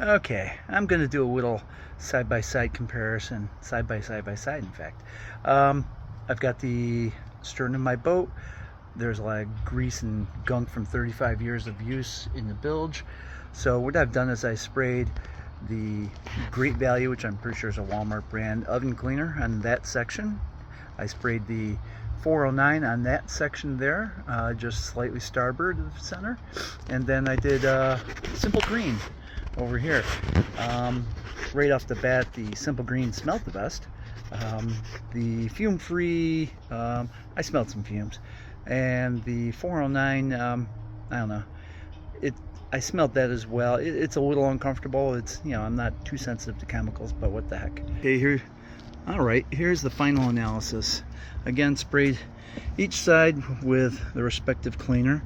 Okay, I'm going to do a little side-by-side comparison, side-by-side in fact. I've got the stern of my boat. There's a lot of grease and gunk from 35 years of use in the bilge. So what I've done is I sprayed the Great Value, which I'm pretty sure is a Walmart brand, oven cleaner on that section. I sprayed the 409 on that section there, just slightly starboard of the center. And then I did Simple Green over here. Right off the bat, the Simple Green smelled the best. The fume free, I smelled some fumes. And the 409, I don't know, I smelled that as well. It's a little uncomfortable. It's, you know, I'm not too sensitive to chemicals, but what the heck. Okay, here, all right, here's the final analysis. Again, sprayed each side with the respective cleaner.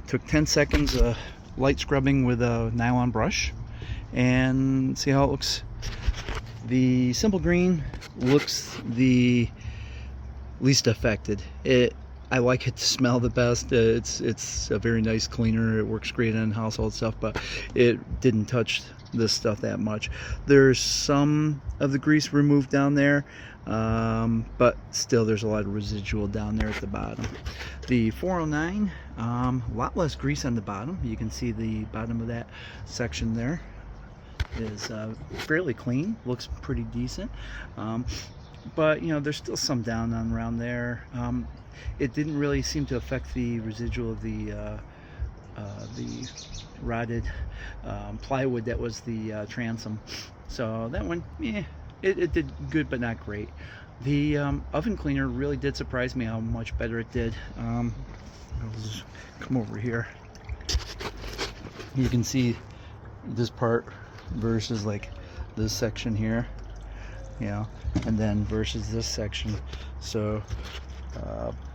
Took 10 seconds of light scrubbing with a nylon brush, and see how it looks. The Simple Green looks the least affected. I like it to smell the best. It's a very nice cleaner. It works great on household stuff, but it didn't touch this stuff that much. There's some of the grease removed down there, but still there's a lot of residual down there at the bottom. The 409, a lot less grease on the bottom. You can see the bottom of that section there is fairly clean, looks pretty decent, but you know, there's still some down on around there. It didn't really seem to affect the residual of the rotted plywood that was the transom. So that one, yeah, it did good, but not great. The oven cleaner really did surprise me how much better it did. I'll just come over here. You can see this part versus like this section here, you know, and then versus this section. So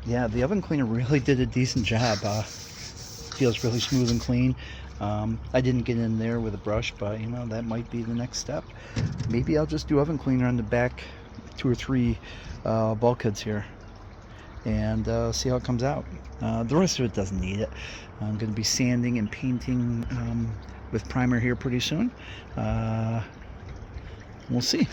yeah, the oven cleaner really did a decent job. Feels really smooth and clean. I didn't get in there with a brush, but you know, that might be the next step. Maybe I'll just do oven cleaner on the back 2 or 3 bulkheads here and see how it comes out. The rest of it doesn't need it. I'm going to be sanding and painting with primer here pretty soon. We'll see.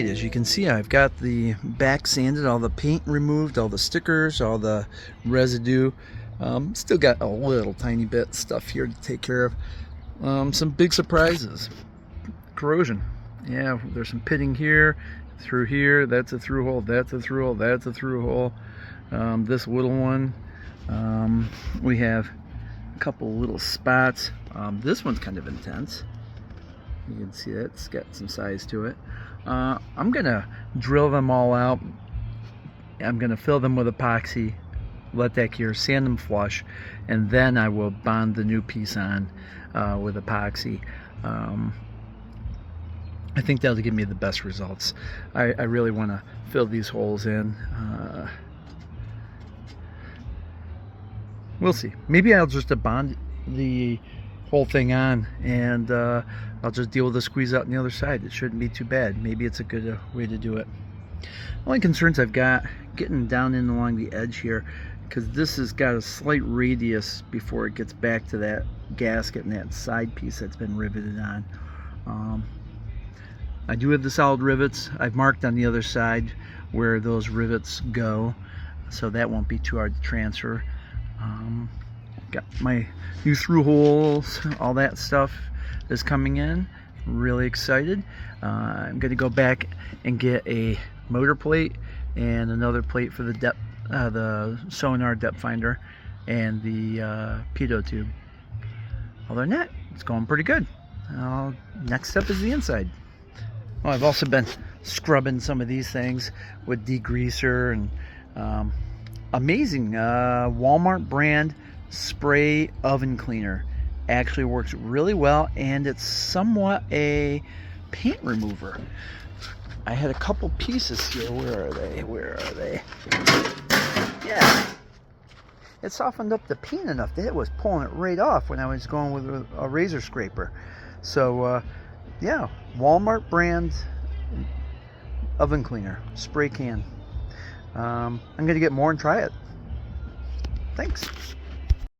As you can see, I've got the back sanded, all the paint removed, all the stickers, all the residue. Still got a little tiny bit stuff here to take care of. Some big surprises. Corrosion. Yeah, there's some pitting here, through here. That's a through hole, that's a through hole, that's a through hole. This little one. We have a couple little spots. This one's kind of intense. You can see that it's got some size to it. I'm gonna drill them all out. I'm gonna fill them with epoxy, let that cure, sand them flush, and then I will bond the new piece on with epoxy. I think that'll give me the best results. I really want to fill these holes in. We'll see. Maybe I'll just bond the whole thing on, and I'll just deal with the squeeze out on the other side. It shouldn't be too bad. Maybe it's a good way to do it. Only concerns I've got getting down in along the edge here, because this has got a slight radius before it gets back to that gasket and that side piece that's been riveted on. I do have the solid rivets. I've marked on the other side where those rivets go, so that won't be too hard to transfer. Got my new through holes, all that stuff is coming in. Really excited. I'm going to go back and get a motor plate and another plate for the depth, the sonar depth finder, and the pitot tube. Other than that, it's going pretty good. Next step is the inside. Well, I've also been scrubbing some of these things with degreaser and amazing Walmart brand spray oven cleaner. Actually works really well, and it's somewhat a paint remover. I had a couple pieces here. Where are they? Where are they? Yeah. It softened up the paint enough that it was pulling it right off when I was going with a razor scraper. So, yeah, Walmart brand oven cleaner, spray can. I'm going to get more and try it. Thanks.